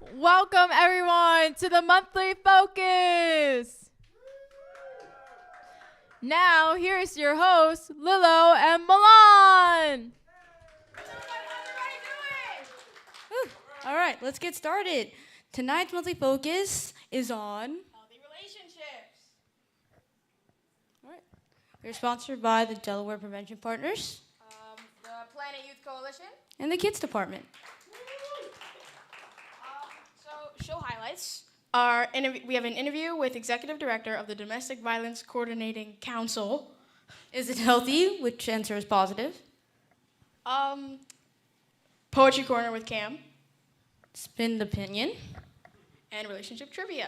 Welcome everyone to the monthly focus. Now here's your hosts, Lilo and Milan. All right, let's get started. Tonight's monthly focus is on Healthy relationships. we're sponsored by the Delaware Prevention Partners The Planet Youth Coalition. and the Kids Department. So, show highlights. We have an interview with Executive Director of the Domestic Violence Coordinating Council. Is it healthy? Which answer is positive? Poetry Corner with Cam. Spin opinion. And relationship trivia.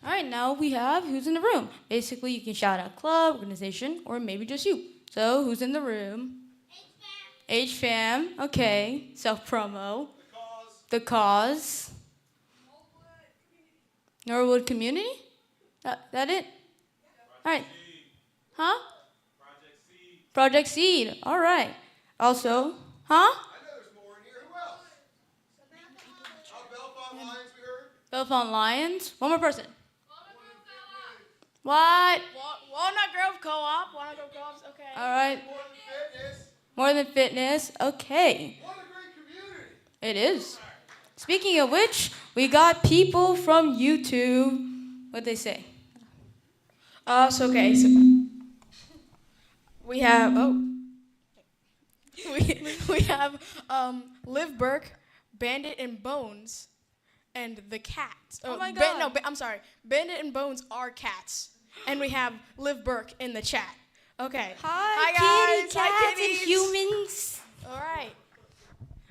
All right, now we have who's in the room. Basically, you can shout out club, organization, or maybe just you. So, who's in the room? HFAM. Okay. Self-promo. The cause. Norwood Community? That it? All right. Huh? Project Seed. All right. Also, huh? I know there's more in here. Who else? Belfont Lions, we heard. Belfont Lions. One more person. What? Walnut Grove Co-op. Walnut Grove Co-op's okay. All right. More than fitness. More than fitness. Okay. What a great community. It is. Speaking of which, we got people from YouTube. What'd they say? So we have we have Liv Burke, Bandit and Bones, and the cats. Oh my God. I'm sorry. Bandit and Bones are cats, and we have Liv Burke in the chat. Okay. Hi, guys. kitty Hi, cats and kitties. humans. All right.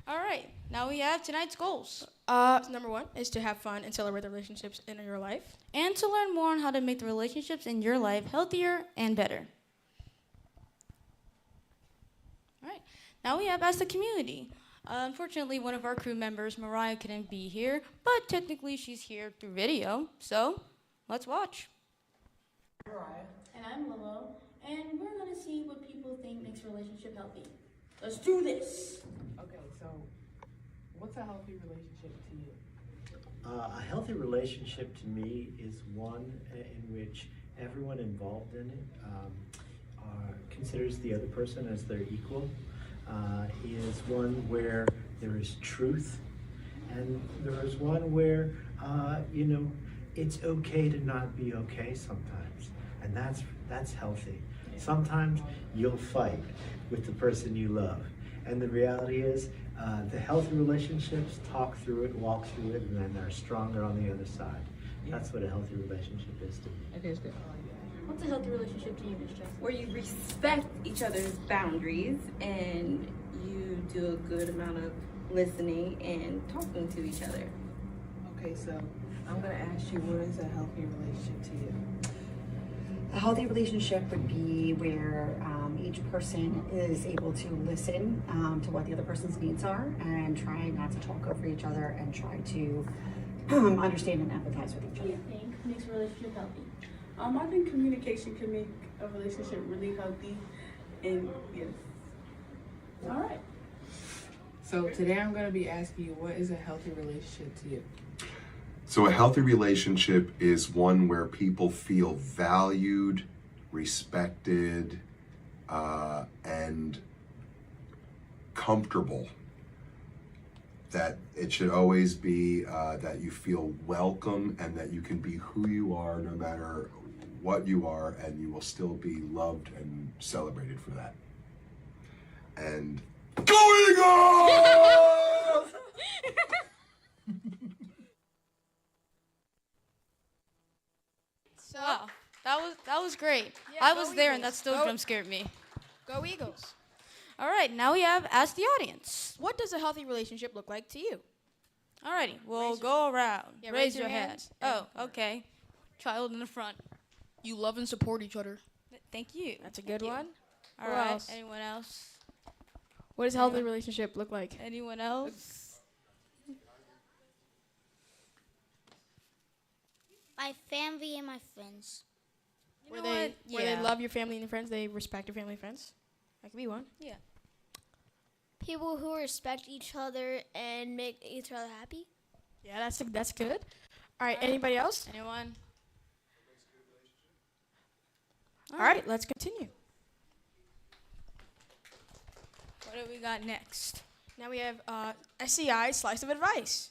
All right. Now we have tonight's goals. Number one is to have fun and celebrate the relationships in your life. And to learn more on how to make the relationships in your life healthier and better. All right. Now we have as the community. Unfortunately, one of our crew members, Mariah, couldn't be here, but technically she's here through video. So let's watch. And I'm Lilo, and we're gonna see what people think makes a relationship healthy. Let's do this. Okay, so what's a healthy relationship to you? A healthy relationship to me is one in which everyone involved in it considers the other person as their equal, is one where there is truth, and there is one where, it's okay to not be okay sometimes, and that's healthy. Sometimes you'll fight with the person you love, and the reality is, the healthy relationships talk through it, walk through it, and then they're stronger on the other side. That's what a healthy relationship is to me. It is good. What's a healthy relationship to you, Miss Jess? Where you respect each other's boundaries and you do a good amount of listening and talking to each other. Okay, so I'm gonna ask you, what is a healthy relationship to you? A healthy relationship would be where each person is able to listen to what the other person's needs are and try not to talk over each other and try to understand and empathize with each What do other. you think makes a relationship healthy? I think communication can make a relationship really healthy, and yes. All right. So today I'm gonna be asking you, what is a healthy relationship to you? So a healthy relationship is one where people feel valued, respected, and comfortable. That it should always be that you feel welcome and that you can be who you are no matter what you are, and you will still be loved and celebrated for that. And go Eagles! So, Wow, that was great. Yeah, I go was there, and Eagles. that still Go- jump scared me. go Eagles. All right, now we have ask the audience. What does a healthy relationship look like to you? Alrighty, we'll Raise go around. Yeah, raise your hand. hands. Oh, okay. Child in the front. You love and support each other. Thank you. That's a good you. one. All Who right. else? Anyone else? What does a healthy relationship look like? Anyone else? My family and my friends. Where know they what? Yeah. love your family and friends, they respect your family and friends. That could be one. Yeah. People who respect each other and make each other happy. Yeah, that's good. All right, anybody else? Anyone? All right, let's continue. What do we got next? Now we have SCI Slice of Advice.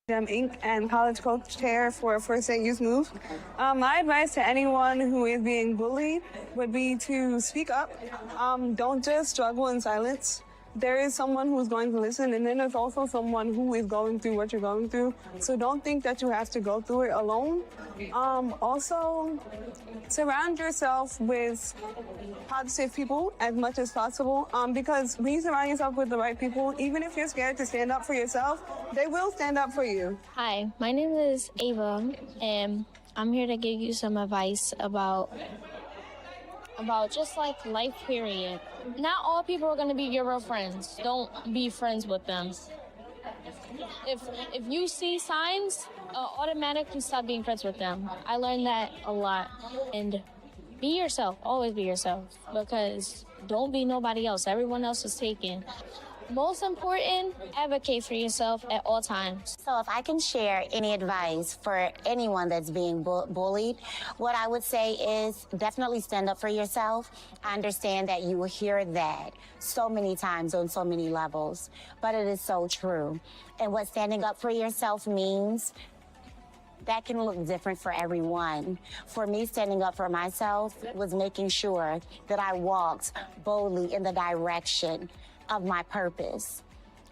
Inc. and college co-chair for First Aid Youth Move. My advice to anyone who is being bullied would be to speak up. Don't just struggle in silence. There is someone who's going to listen, and then there's also someone who is going through what you're going through. So don't think that you have to go through it alone. Also, surround yourself with positive people as much as possible, because when you surround yourself with the right people, even if you're scared to stand up for yourself, they will stand up for you. Hi, my name is Ava, and I'm here to give you some advice about just like life period. Not all people are going to be your real friends. Don't be friends with them. If you see signs, automatically stop being friends with them. I learned that a lot. And be yourself. Always be yourself. Because don't be nobody else. Everyone else is taken. Most important, advocate for yourself at all times. So if I can share any advice for anyone that's being bullied, what I would say is definitely stand up for yourself. I understand that you will hear that so many times on so many levels, but it is so true. And what standing up for yourself means, that can look different for everyone. For me, standing up for myself was making sure that I walked boldly in the direction of my purpose.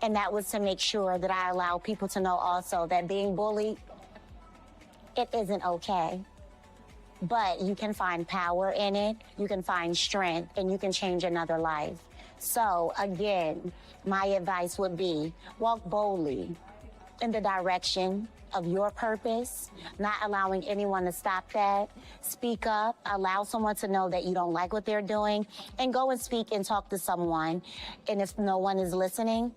And that was to make sure that I allow people to know also that being bullied, it isn't okay. But you can find power in it, you can find strength, and you can change another life. So again, my advice would be walk boldly in the direction of your purpose, not allowing anyone to stop that. Speak up, allow someone to know that you don't like what they're doing, and go and speak and talk to someone. And if no one is listening,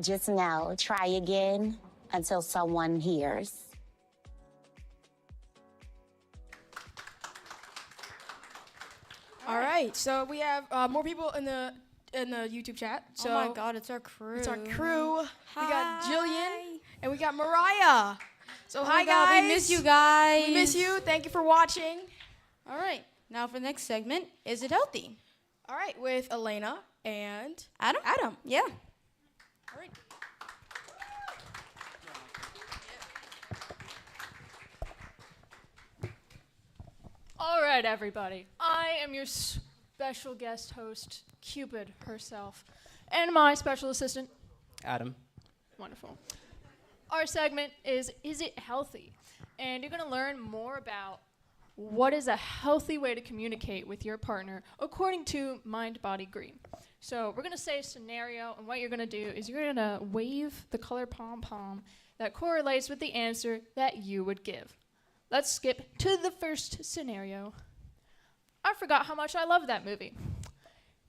just know, try again until someone hears. All right, so we have more people in the YouTube chat. So oh my God, it's our crew. It's our crew. Hi. We got Jillian and we got Mariah. So Oh hi my God, guys. we miss you guys. We miss you. Thank you for watching. All right, now for the next segment, Is It Healthy? All right, with Elena and Adam? Adam, yeah. All right. All right, everybody. I am your special guest host, Cupid herself, and my special assistant, Adam. Wonderful. Our segment is It Healthy? And you're going to learn more about what is a healthy way to communicate with your partner according to Mind Body Green. So we're going to say a scenario, and what you're going to do is you're going to wave the color pom-pom that correlates with the answer that you would give. Let's skip to the first scenario. I forgot how much I love that movie.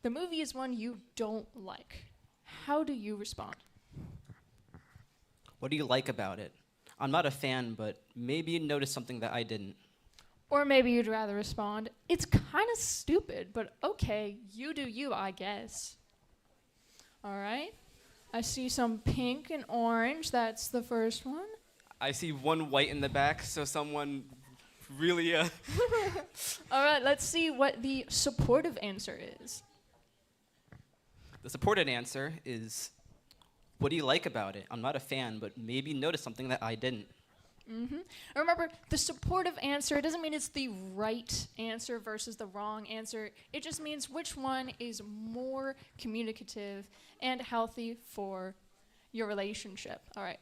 The movie is one you don't like. How do you respond? What do you like about it? I'm not a fan, but maybe you noticed something that I didn't. Or maybe you'd rather respond, it's kind of stupid, but okay, you do you, I guess. All right. I see some pink and orange. That's the first one. I see one white in the back, so someone really, All right, let's see what the supportive answer is. The supported answer is, what do you like about it? I'm not a fan, but maybe you noticed something that I didn't. Mm-hmm. Remember, the supportive answer doesn't mean it's the right answer versus the wrong answer. It just means which one is more communicative and healthy for your relationship. All right.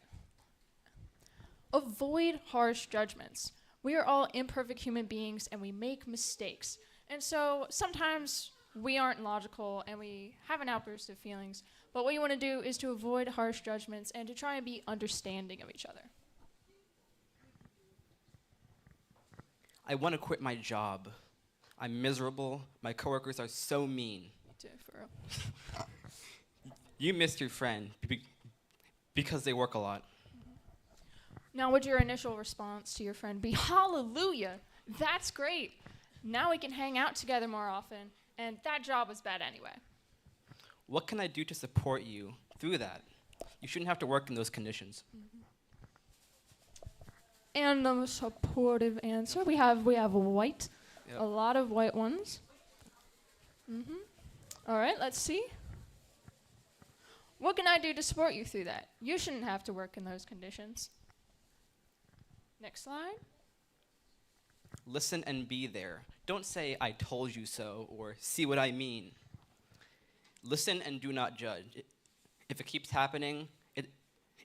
Avoid harsh judgments. We are all imperfect human beings and we make mistakes. And so sometimes we aren't logical and we have an outburst of feelings. But what you want to do is to avoid harsh judgments and to try and be understanding of each other. I want to quit my job. I'm miserable. My coworkers are so mean. Me too, for real. You missed your friend because they work a lot. Now, would your initial response to your friend be, hallelujah, that's great. Now we can hang out together more often, and that job was bad anyway. What can I do to support you through that? You shouldn't have to work in those conditions. And the supportive answer, we have white, Yep. a lot of white ones. All right, let's see. What can I do to support you through that? You shouldn't have to work in those conditions. Next slide. Listen and be there. Don't say, I told you so, or see what I mean. Listen and do not judge. If it keeps happening,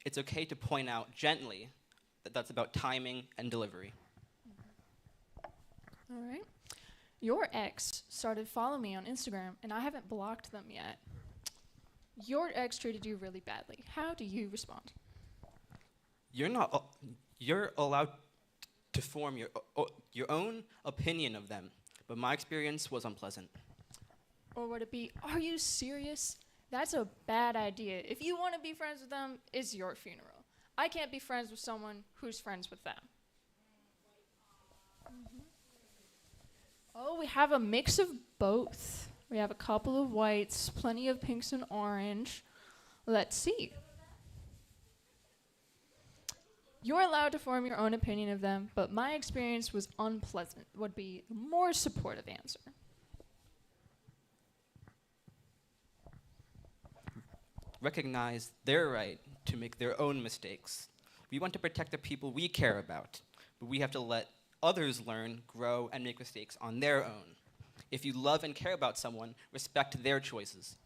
it's okay to point out gently that that's about timing and delivery. All right. Your ex started following me on Instagram, and I haven't blocked them yet. Your ex treated you really badly. How do you respond? You're allowed to form your own opinion of them, but my experience was unpleasant. Or would it be, are you serious? That's a bad idea. If you want to be friends with them, it's your funeral. I can't be friends with someone who's friends with them. Oh, we have a mix of both. We have a couple of whites, plenty of pinks and orange. Let's see. You're allowed to form your own opinion of them, but my experience was unpleasant, would be the more supportive answer. Recognize their right to make their own mistakes. We want to protect the people we care about, but we have to let others learn, grow, and make mistakes on their own. If you love and care about someone, respect their choices.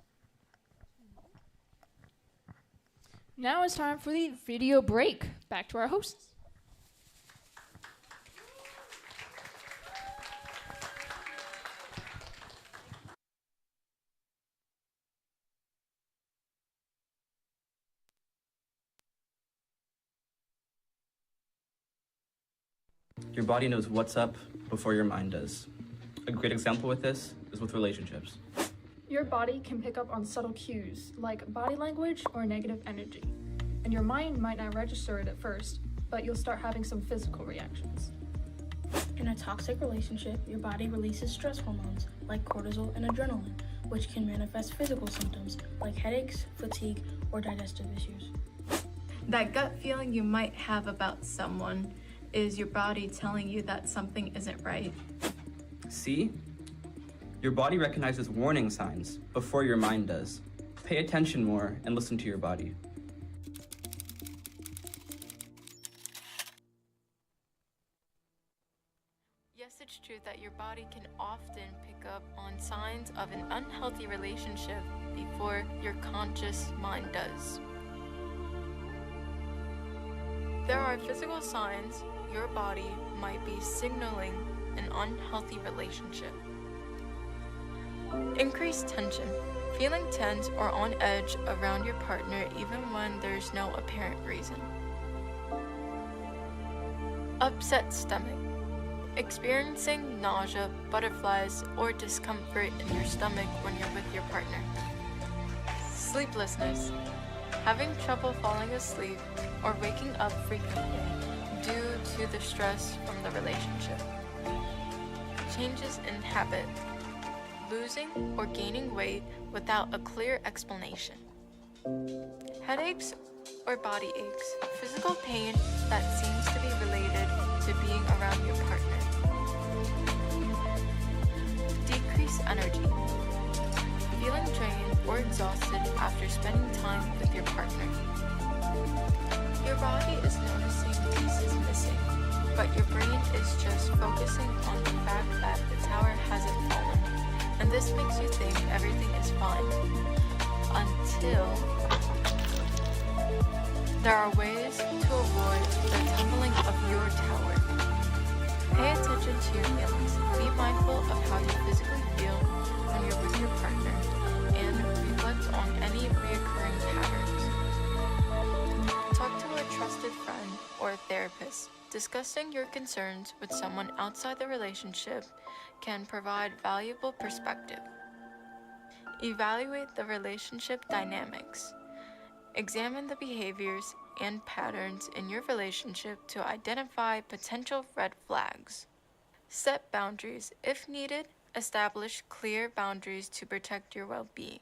Now it's time for the video break. Back to our hosts. Your body knows what's up before your mind does. A great example with this is with relationships. Your body can pick up on subtle cues, like body language or negative energy. And your mind might not register it at first, but you'll start having some physical reactions. In a toxic relationship, your body releases stress hormones like cortisol and adrenaline, which can manifest physical symptoms like headaches, fatigue, or digestive issues. That gut feeling you might have about someone is your body telling you that something isn't right. See? Your body recognizes warning signs before your mind does. Pay attention more and listen to your body. Yes, it's true that your body can often pick up on signs of an unhealthy relationship before your conscious mind does. There are physical signs your body might be signaling an unhealthy relationship. Increased tension. Feeling tense or on edge around your partner even when there's no apparent reason. Upset stomach. Experiencing nausea, butterflies, or discomfort in your stomach when you're with your partner. Sleeplessness. Having trouble falling asleep or waking up frequently due to the stress from the relationship. Changes in habit. Losing or gaining weight without a clear explanation. Headaches or body aches. Physical pain that seems to be related to being around your partner. Decreased energy. Feeling drained or exhausted after spending time with your partner. Your body is noticing pieces missing, but your brain is just focusing on the fact that the tower hasn't fallen, and this makes you think everything is fine. Until there are ways to avoid the tumbling of your tower. Pay attention to your feelings. Be mindful of how you physically feel when you're with your partner, and reflect on any reoccurring patterns. Talk to a trusted friend or a therapist. Discussing your concerns with someone outside the relationship can provide valuable perspective. Evaluate the relationship dynamics. Examine the behaviors and patterns in your relationship to identify potential red flags. Set boundaries. If needed, establish clear boundaries to protect your well-being.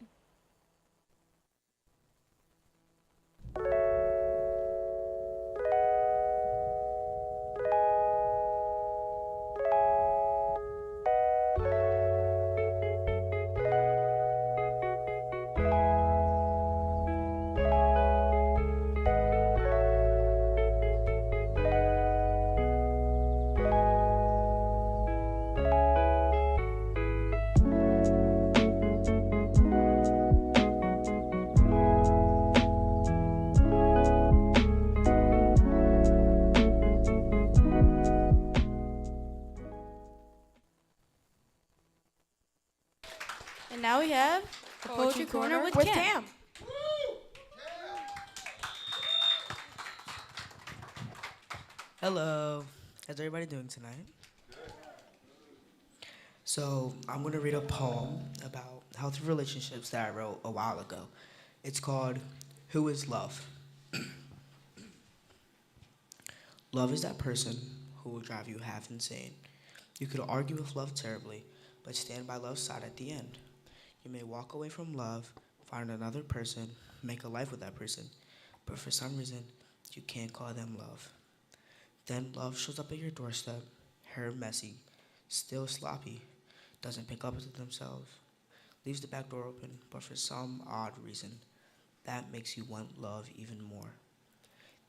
And now we have the Poetry Corner with Cam. Hello. How's everybody doing tonight? So I'm going to read a poem about healthy relationships that I wrote a while ago. It's called Who is Love? Love is that person who will drive you half insane. You could argue with love terribly, but stand by love's side at the end. You may walk away from love, find another person, make a life with that person, but for some reason, you can't call them love. Then love shows up at your doorstep, hair messy, still sloppy, doesn't pick up to themselves, leaves the back door open, but for some odd reason, that makes you want love even more.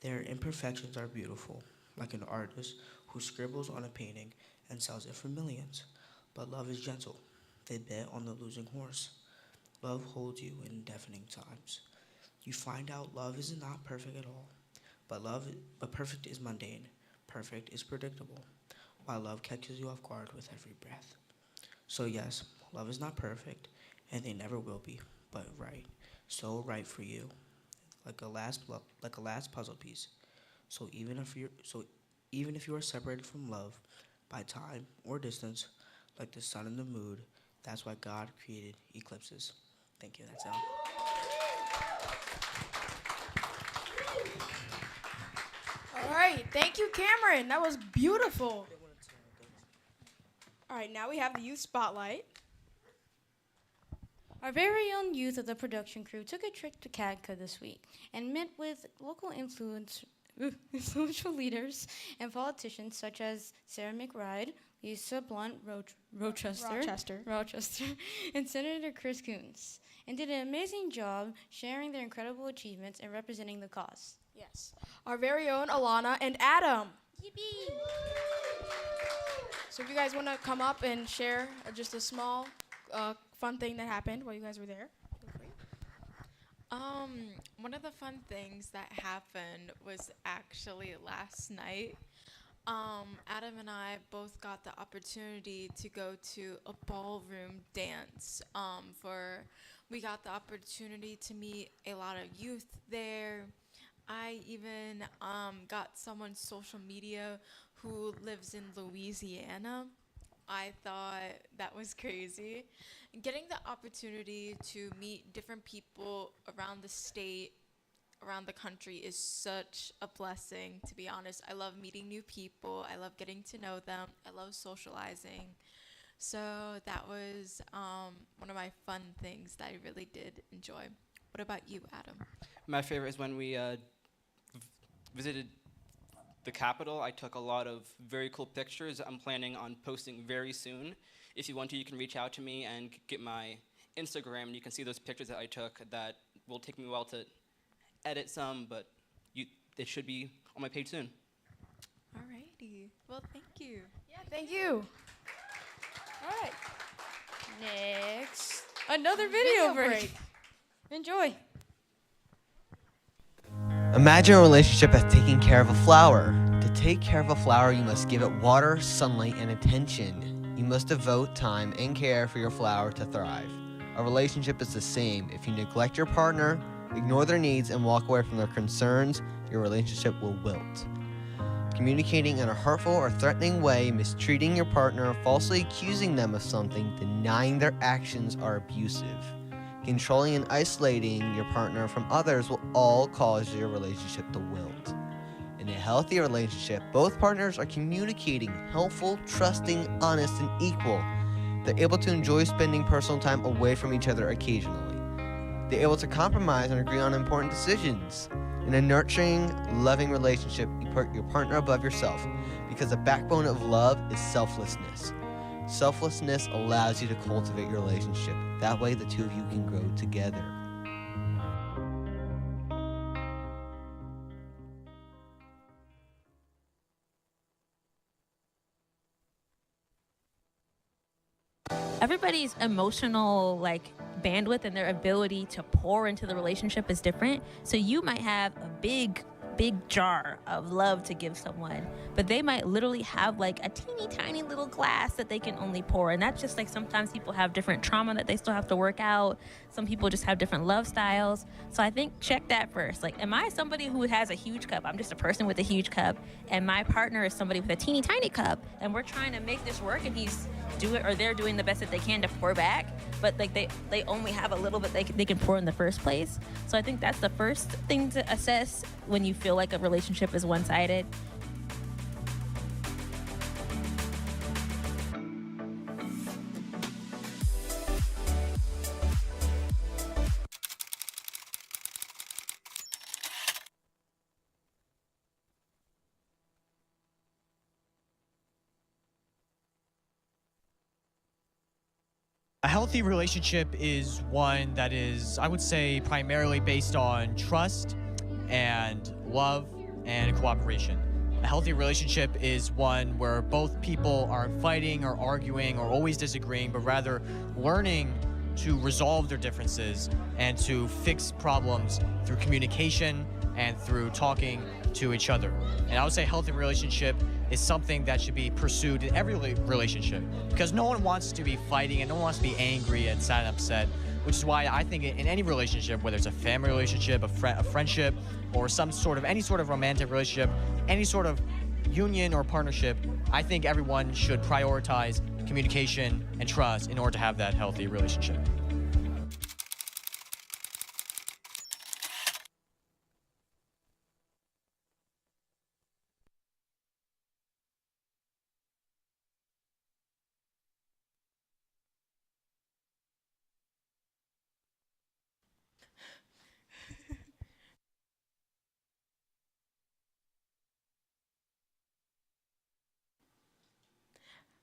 Their imperfections are beautiful, like an artist who scribbles on a painting and sells it for millions. But love is gentle. They bet on the losing horse. Love holds you in deafening times. You find out love is not perfect at all, but perfect is mundane. Perfect is predictable, while love catches you off guard with every breath. So yes, love is not perfect, and they never will be, but right. So right for you, like a last puzzle piece. So even if you are separated from love by time or distance, like the sun and the moon, that's why God created eclipses. Thank you. That's all. All right, thank you, Cameron. That was beautiful. All right, now we have the Youth Spotlight. Our very own youth of the production crew took a trip to CADCA this week and met with local influential leaders and politicians such as Sarah McBride, Lisa Blunt Rochester, and Senator Chris Coons, and did an amazing job sharing their incredible achievements and representing the cause. Yes. Our very own Alana and Adam. Yippee! So if you guys want to come up and share just a small fun thing that happened while you guys were there. One of the fun things that happened was actually last night. Adam and I both got the opportunity to go to a ballroom dance. We got the opportunity to meet a lot of youth there. I even got someone's social media who lives in Louisiana. I thought that was crazy. Getting the opportunity to meet different people around the state, around the country is such a blessing, to be honest. I love meeting new people. I love getting to know them. I love socializing. So that was one of my fun things that I really did enjoy. What about you, Adam? My favorite is when we visited the Capitol. I took a lot of very cool pictures I'm planning on posting very soon. If you want to, you can reach out to me and get my Instagram, and you can see those pictures that I took. That will take me a while to edit some, but they should be on my page soon. Alrighty. Well, thank you. Yeah, thank you. All right. Next, another video break. Enjoy. Imagine a relationship as taking care of a flower. To take care of a flower, you must give it water, sunlight, and attention. You must devote time and care for your flower to thrive. A relationship is the same. If you neglect your partner, ignore their needs, and walk away from their concerns, your relationship will wilt. Communicating in a hurtful or threatening way, mistreating your partner, falsely accusing them of something, denying their actions are abusive. Controlling and isolating your partner from others will all cause your relationship to wilt. In a healthy relationship, both partners are communicating, helpful, trusting, honest, and equal. They're able to enjoy spending personal time away from each other occasionally. They're able to compromise and agree on important decisions. In a nurturing, loving relationship, you put your partner above yourself because the backbone of love is selflessness. Selflessness allows you to cultivate your relationship. That way, the two of you can grow together. Everybody's emotional bandwidth and their ability to pour into the relationship is different. So you might have a big jar of love to give someone, but they might literally have a teeny tiny little glass that they can only pour. And that's just sometimes people have different trauma that they still have to work out. Some people just have different love styles. So I think check that first. Am I somebody who has a huge cup? I'm just a person with a huge cup, and my partner is somebody with a teeny tiny cup, and we're trying to make this work, and they're doing the best that they can to pour back, but they only have a little bit they can pour in the first place. So I think that's the first thing to assess when you feel like a relationship is one-sided. A healthy relationship is one that is, I would say, primarily based on trust and love and cooperation. A healthy relationship is one where both people aren't fighting or arguing or always disagreeing, but rather learning to resolve their differences and to fix problems through communication and through talking to each other. And I would say a healthy relationship is something that should be pursued in every relationship, because no one wants to be fighting and no one wants to be angry and sad and upset, which is why I think in any relationship, whether it's a family relationship, a friendship, or any sort of romantic relationship, any sort of union or partnership, I think everyone should prioritize communication and trust in order to have that healthy relationship.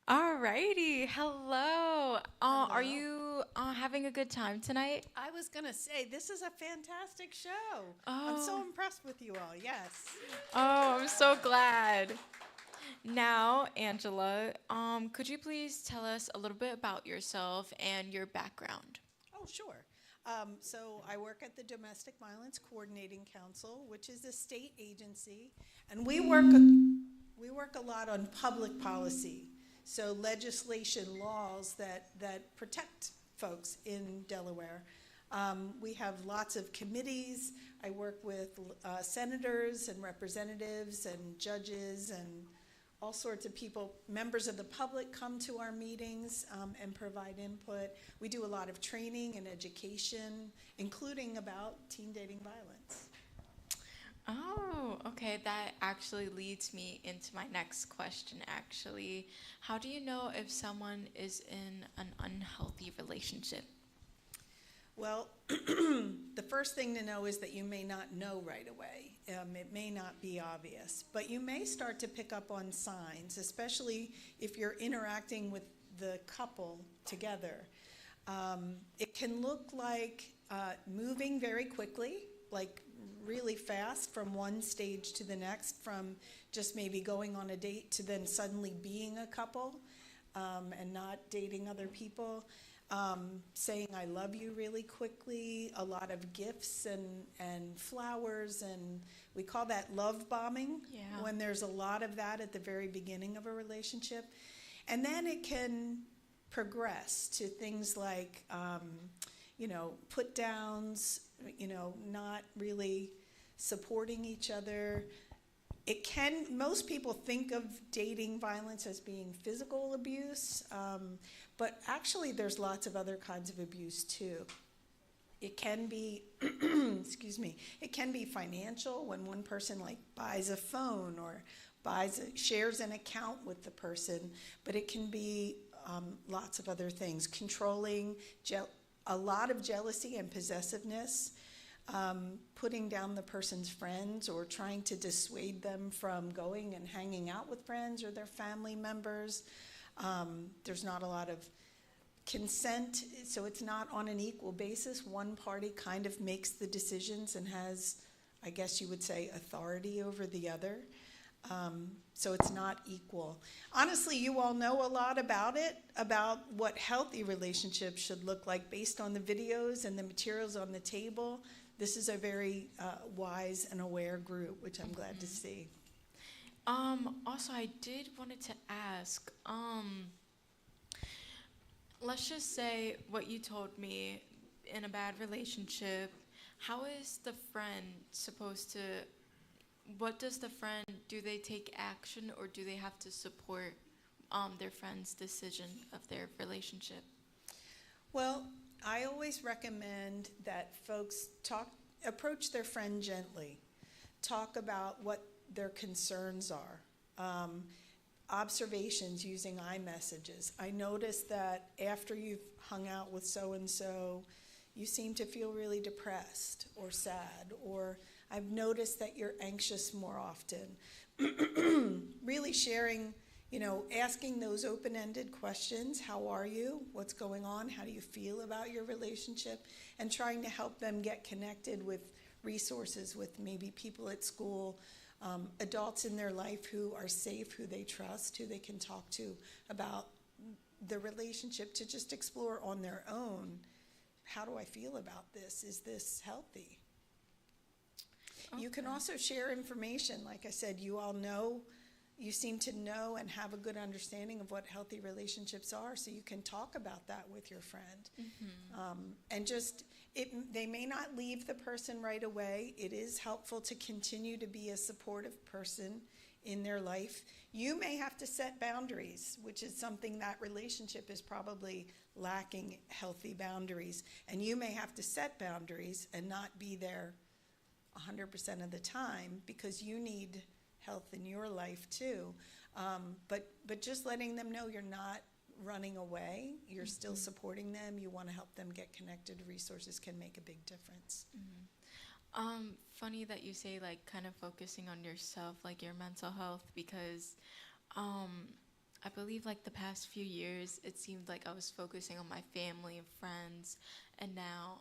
Alrighty, hello. Are you having a good time tonight? I was gonna say, this is a fantastic show. I'm so impressed with you all, yes. Oh, I'm so glad. Now, Angela, could you please tell us a little bit about yourself and your background? Oh, sure. So I work at the Domestic Violence Coordinating Council, which is a state agency, and we work a lot on public policy. So legislation, laws that protect folks in Delaware. We have lots of committees. I work with senators and representatives and judges and all sorts of people. Members of the public come to our meetings and provide input. We do a lot of training and education, including about teen dating violence. Oh, okay. That actually leads me into my next question, actually. How do you know if someone is in an unhealthy relationship? Well, the first thing to know is that you may not know right away. It may not be obvious, but you may start to pick up on signs, especially if you're interacting with the couple together. It can look like moving very quickly, like really fast from one stage to the next, from just maybe going on a date to then suddenly being a couple and not dating other people. Saying I love you really quickly, a lot of gifts and flowers, and we call that love bombing, when there's a lot of that at the very beginning of a relationship. And then it can progress to things like, put downs, not really supporting each other. Most people think of dating violence as being physical abuse, but actually there's lots of other kinds of abuse too. It can be, excuse me, it can be financial when one person like buys a phone or shares an account with the person, but it can be lots of other things. Controlling, a lot of jealousy and possessiveness, putting down the person's friends or trying to dissuade them from going and hanging out with friends or their family members. There's not a lot of consent, so it's not on an equal basis. One party kind of makes the decisions and has, I guess you would say, authority over the other. So it's not equal. Honestly, you all know a lot about it, about what healthy relationships should look like based on the videos and the materials on the table. This is a very wise and aware group, which I'm glad to see. Also, I did wanted to ask, let's just say what you told me in a bad relationship, how is the friend supposed to, what does the friend, do they take action or do they have to support their friend's decision of their relationship? Well, I always recommend that folks approach their friend gently. Talk about what their concerns are. Observations using iMessages. I noticed that after you've hung out with so-and-so, you seem to feel really depressed or sad, or I've noticed that you're anxious more often. Really sharing, asking those open-ended questions. How are you? What's going on? How do you feel about your relationship? And trying to help them get connected with resources, with maybe people at school, adults in their life who are safe, who they trust, who they can talk to about the relationship, to just explore on their own. How do I feel about this? Is this healthy? Okay. You can also share information. Like I said, you all know, you seem to know and have a good understanding of what healthy relationships are, so you can talk about that with your friend. And just, they may not leave the person right away. It is helpful to continue to be a supportive person in their life. You may have to set boundaries, which is something that relationship is probably lacking, healthy boundaries. And you may have to set boundaries and not be there 100% of the time because you need health in your life too. But just letting them know you're not running away, you're still supporting them, you want to help them get connected to resources can make a big difference. Funny that you say like kind of focusing on yourself, like your mental health, because I believe like the past few years it seemed like I was focusing on my family and friends, and now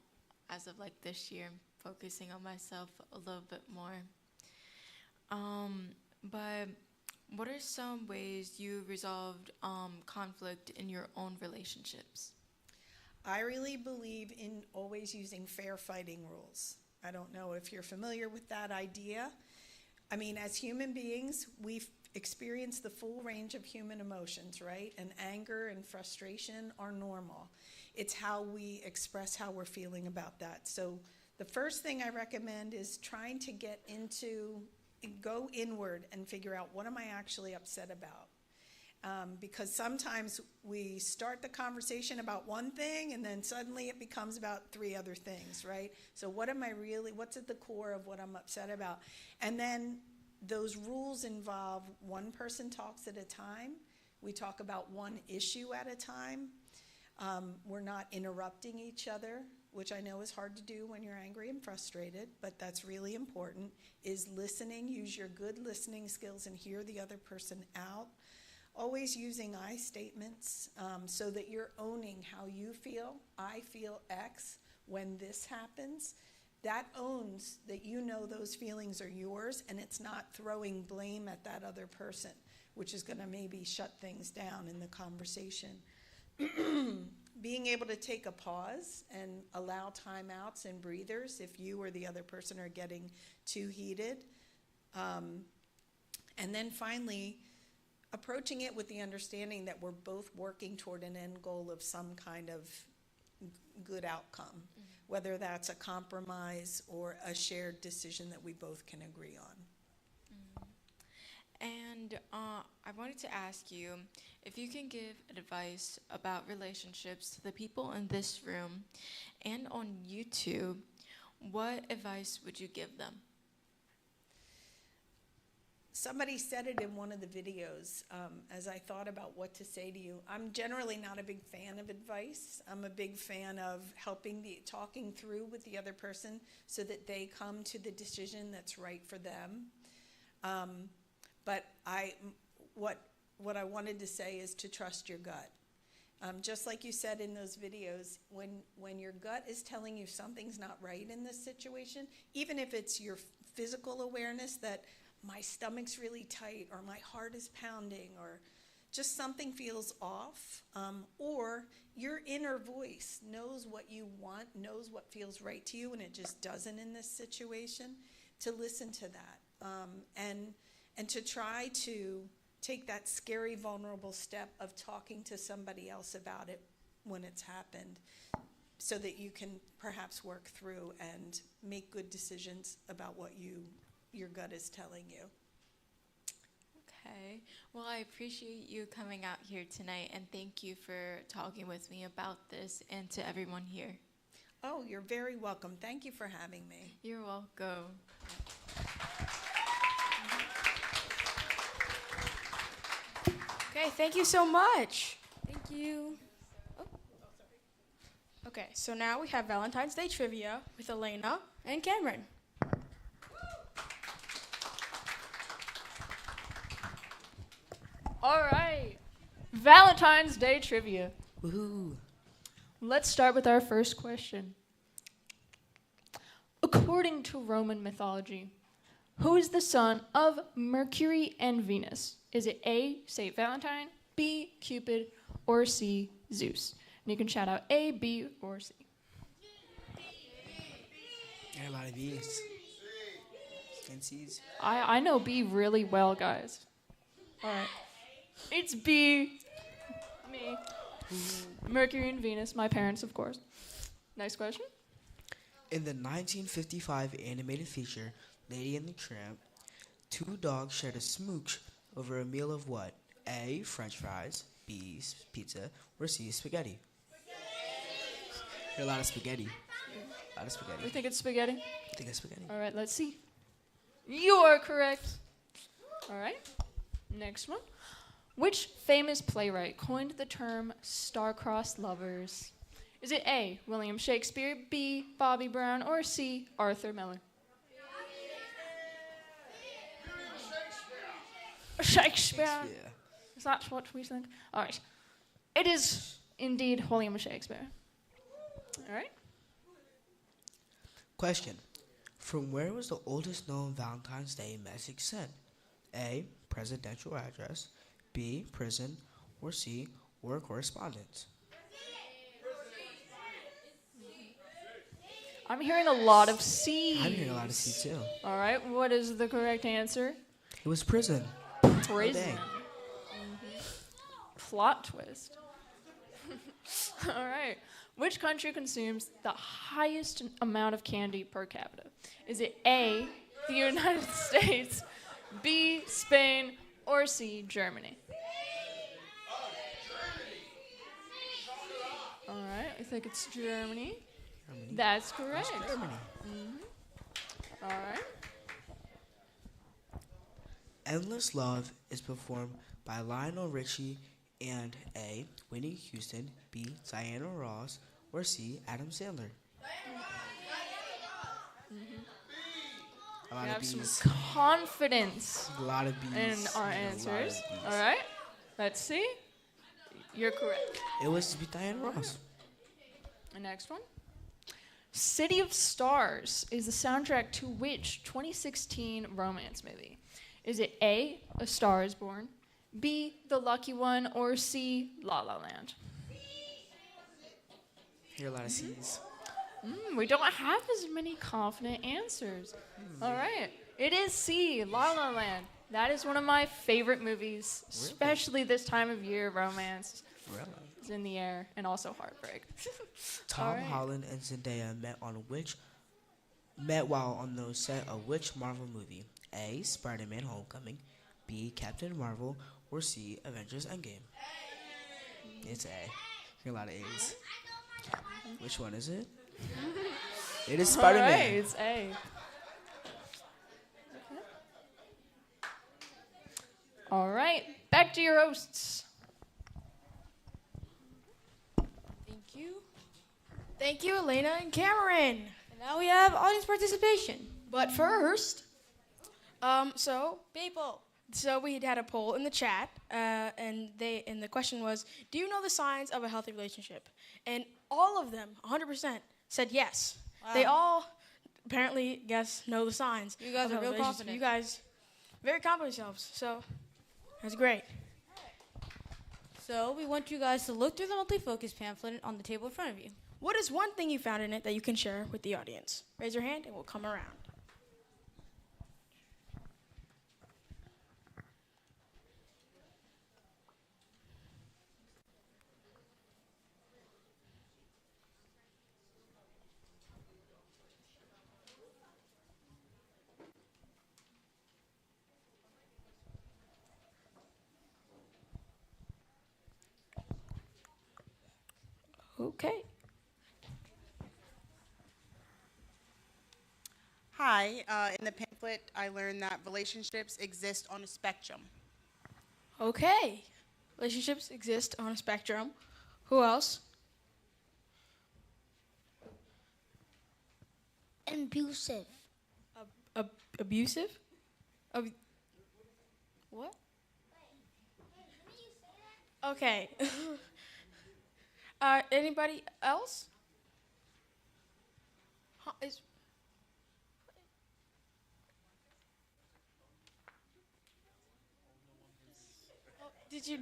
as of like this year I'm focusing on myself a little bit more. But what are some ways you resolved conflict in your own relationships? I really believe in always using fair fighting rules. I don't know if you're familiar with that idea. I mean, as human beings, we've experienced the full range of human emotions, right? And anger and frustration are normal. It's how we express how we're feeling about that. So the first thing I recommend is trying to go inward and figure out, what am I actually upset about? Because sometimes we start the conversation about one thing and then suddenly it becomes about 3 other things, right? So what's at the core of what I'm upset about? And then those rules involve one person talks at a time. We talk about one issue at a time. We're not interrupting each other, which I know is hard to do when you're angry and frustrated, but that's really important, is listening. Use your good listening skills and hear the other person out. Always using I statements so that you're owning how you feel. I feel X when this happens. That owns that you know those feelings are yours, and it's not throwing blame at that other person, which is going to maybe shut things down in the conversation. Being able to take a pause and allow timeouts and breathers if you or the other person are getting too heated. And then finally, approaching it with the understanding that we're both working toward an end goal of some kind of good outcome, whether that's a compromise or a shared decision that we both can agree on. And I wanted to ask you if you can give advice about relationships to the people in this room and on YouTube, what advice would you give them? Somebody said it in one of the videos as I thought about what to say to you. I'm generally not a big fan of advice. I'm a big fan of talking through with the other person so that they come to the decision that's right for them. But what I wanted to say is to trust your gut. Just like you said in those videos, when your gut is telling you something's not right in this situation, even if it's your physical awareness that my stomach's really tight or my heart is pounding or just something feels off, or your inner voice knows what you want, knows what feels right to you, and it just doesn't in this situation, to listen to that and to try to take that scary, vulnerable step of talking to somebody else about it when it's happened so that you can perhaps work through and make good decisions about what your gut is telling you. Okay. Well, I appreciate you coming out here tonight, and thank you for talking with me about this and to everyone here. Oh, you're very welcome. Thank you for having me. You're welcome. Okay, thank you so much. Thank you. Oh. Okay, so now we have Valentine's Day trivia with Elena and Cameron. All right. Valentine's Day trivia. Woohoo. Let's start with our first question. According to Roman mythology, who is the son of Mercury and Venus? Is it A, Saint Valentine, B, Cupid, or C, Zeus? And you can shout out A, B, or C. There are a lot of B's and C's. I know B really well, guys. All right. It's B. Me. Mercury and Venus, my parents, of course. Next question. In the 1955 animated feature, Lady and the Tramp, two dogs shared a smooch over a meal of what? A, French fries, B, pizza, or C, spaghetti? There are a lot of spaghetti. A lot of spaghetti. We think it's spaghetti? I think it's spaghetti. All right, let's see. You are correct. All right. Next one. Which famous playwright coined the term star-crossed lovers? Is it A, William Shakespeare, B, Bobby Brown, or C, Arthur Miller? Shakespeare. Is that what we think? All right. It is indeed William Shakespeare. All right. Question. From where was the oldest known Valentine's Day message sent? A, presidential address, B, prison, or C, war correspondence? I'm hearing a lot of C. I'm hearing a lot of C too. All right. What is the correct answer? It was prison. Prison. Plot twist. All right. Which country consumes the highest amount of candy per capita? Is it A, the United States, B, Spain, or C, Germany? All right. I think it's Germany. That's correct. It's Germany. All right. Endless Love is performed by Lionel Richie and A, Whitney Houston, B, Diana Ross, or C, Adam Sandler. We have some confidence A lot of B's. in our answers. All right. Let's see. You're correct. It was Diana Ross. The next one. City of Stars is the soundtrack to which 2016 romance movie? Is it A, A Star is Born, B, The Lucky One, or C, La La Land? Hear a lot of C's. We don't have as many confident answers. All right. It is C, La La Land. That is one of my favorite movies, especially this time of year. Romance is in the air, and also heartbreak. Tom Holland and Zendaya met while on the set of which Marvel movie? A, Spider-Man Homecoming, B, Captain Marvel, or C, Avengers Endgame? It's A. You're a lot of A's. Which one is it? It is Spider-Man. All right, it's A. All right, back to your hosts. Thank you. Thank you, Elena and Cameron. And now we have audience participation. But first, So we had a poll in the chat, and the question was, do you know the signs of a healthy relationship? And all of them, 100%, said yes. Wow. They all apparently know the signs. You guys of are a real relationship. confident. You guys, very confident yourselves. So that's great. So we want you guys to look through the monthly focus pamphlet on the table in front of you. What is one thing you found in it that you can share with the audience? Raise your hand, and we'll come around. Okay. Hi, in the pamphlet, I learned that relationships exist on a spectrum. Okay. Relationships exist on a spectrum. Who else? Abusive. Abusive? What? Okay. Anybody else?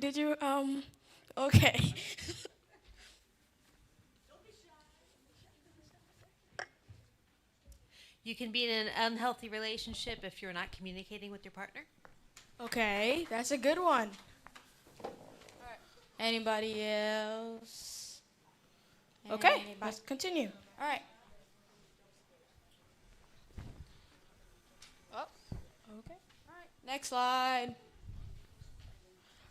Did you, okay. You can be in an unhealthy relationship if you're not communicating with your partner. Okay, that's a good one. Anybody else? Okay, let's continue. All right. Oh, okay. All right. Next slide.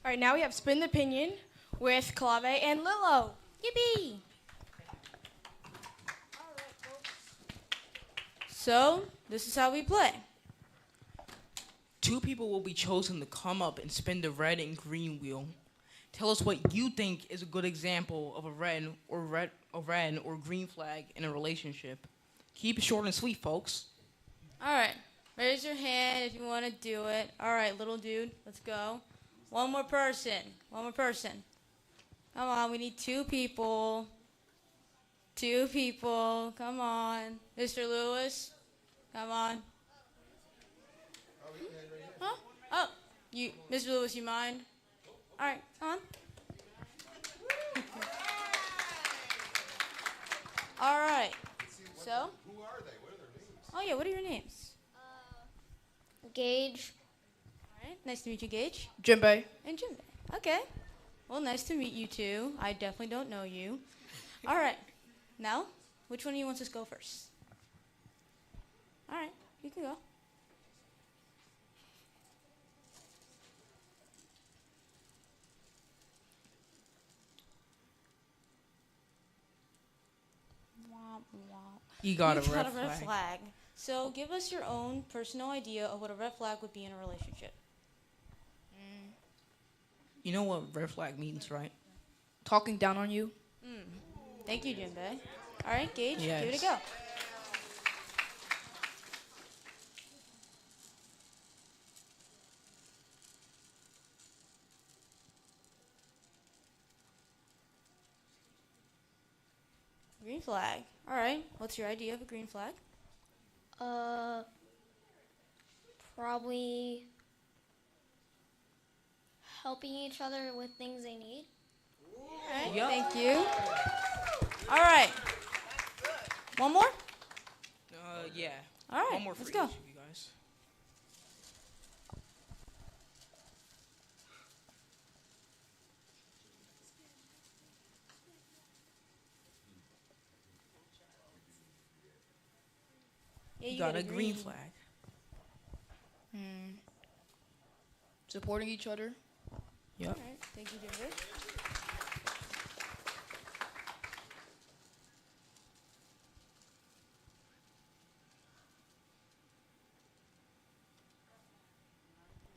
All right, now we have Spin the Opinion with Clave and Lilo. Yippee! So, this is how we play. Two people will be chosen to come up and spin the red and green wheel. Tell us what you think is a good example of a red or green flag in a relationship. Keep it short and sweet, folks. All right. Raise your hand if you want to do it. All right, little dude, let's go. One more person. Come on, we need two people. Come on. Mr. Lewis, come on. Huh? Oh, Mr. Lewis, you mind? All right, come on. All right. So? Who are they? What are their names? Oh, yeah, what are your names? Gage. All right, nice to meet you, Gage. Jinbei. And Jinbei. Okay. Well, nice to meet you two. I definitely don't know you. All right. Now, which one of you wants to go first? All right, you can go. You got a You red got a red flag. flag. So give us your own personal idea of what a red flag would be in a relationship. You know what red flag means, right? Talking down on you. Thank you, Jinbei. All right, Gage, Yes. give it a go. Green flag. All right. What's your idea of a green flag? Probably helping each other with things they need. All right. Thank you. All right. One more? Yeah. All right. One more for let's each go. of you guys. Yeah, You got a green flag. supporting each other. Yep. All right. Thank you, David.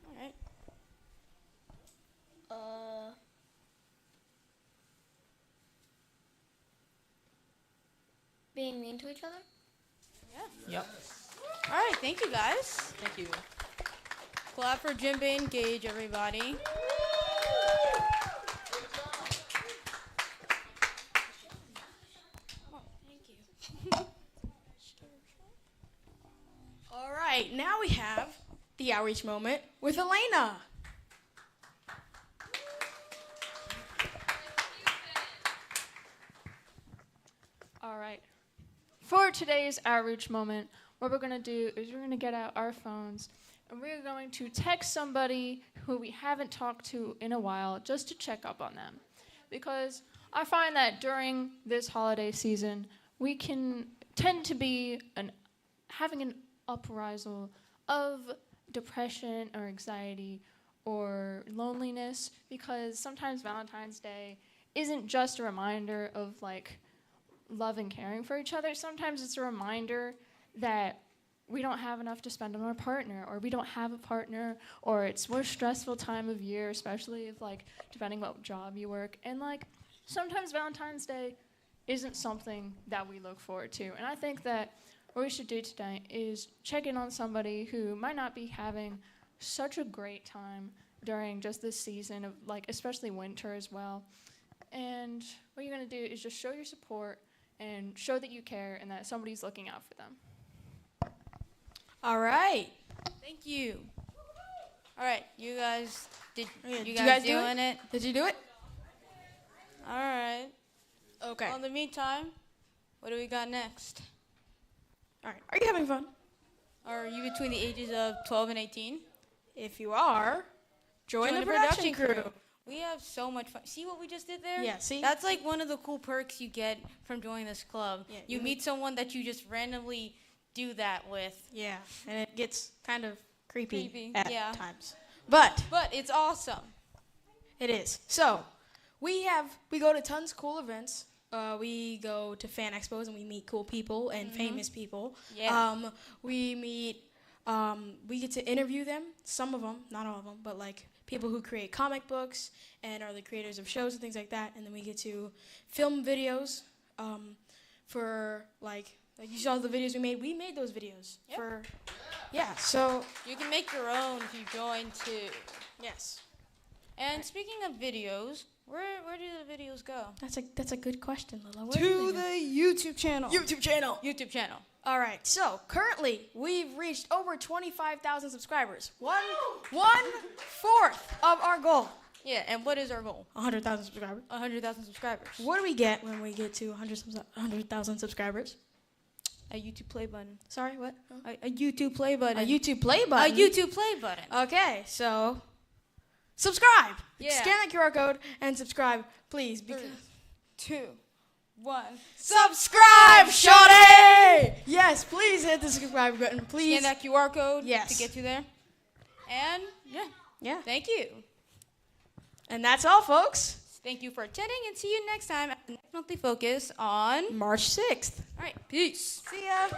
All right. Being mean to each other? Yeah. Yep. All right. Thank you, guys. Thank you. Clap for Jinbei and Gage, everybody. All right, now we have the outreach moment with Elena. All right. For today's outreach moment, what we're going to do is we're going to get out our phones and we're going to text somebody who we haven't talked to in a while just to check up on them. Because I find that during this holiday season, we can tend to be having an uprisal of depression or anxiety or loneliness, because sometimes Valentine's Day isn't just a reminder of like love and caring for each other. Sometimes it's a reminder that we don't have enough to spend on our partner, or we don't have a partner, or it's more stressful time of year, especially if like depending what job you work. And like sometimes Valentine's Day isn't something that we look forward to. And I think that what we should do today is check in on somebody who might not be having such a great time during just this season of like, especially winter as well. And what you're gonna do is just show your support and show that you care and that somebody's looking out for them. All right. Thank you. All right, you guys, you you guys guys do doing it? Did you do it? All right. Okay. Well, in the meantime, what do we got next? All right. Are you having fun? Are you between the ages of 12 and 18? If you are, join the production crew. We have so much fun. See what we just did there? Yeah, see? That's like one of the cool perks you get from joining this club. Yeah, you meet someone that you just randomly do that with. Yeah, and it gets kind of creepy at times. But it's awesome. It is. So, we go to tons of cool events. We go to fan expos and we meet cool people and famous people. Yeah. We meet, we get to interview them, some of them, not all of them, but like people who create comic books and are the creators of shows and things like that. And then we get to film videos for like you saw the videos we made. We made those videos for, so. You can make your own if you join too. Yes. And speaking of videos, where do the videos go? That's a good question, Lila. To the YouTube channel. YouTube channel. YouTube channel. All right. So currently we've reached over 25,000 subscribers. One fourth of our goal. Yeah. And what is our goal? 100,000 subscribers. 100,000 subscribers. What do we get when we get to 100,000 subscribers? A YouTube play button. Sorry, what? A YouTube play button. A YouTube play button. A YouTube play button. Okay. So subscribe. Yeah. Scan the QR code and subscribe, please. 3, 2, 1. Subscribe, shorty! Yes, please hit the subscribe button, please. Scan that QR code Yes. to get you there. And yeah. Thank you. And that's all, folks. Thank you for attending, and see you next time at the next monthly focus on March 6th. All right, peace. See ya.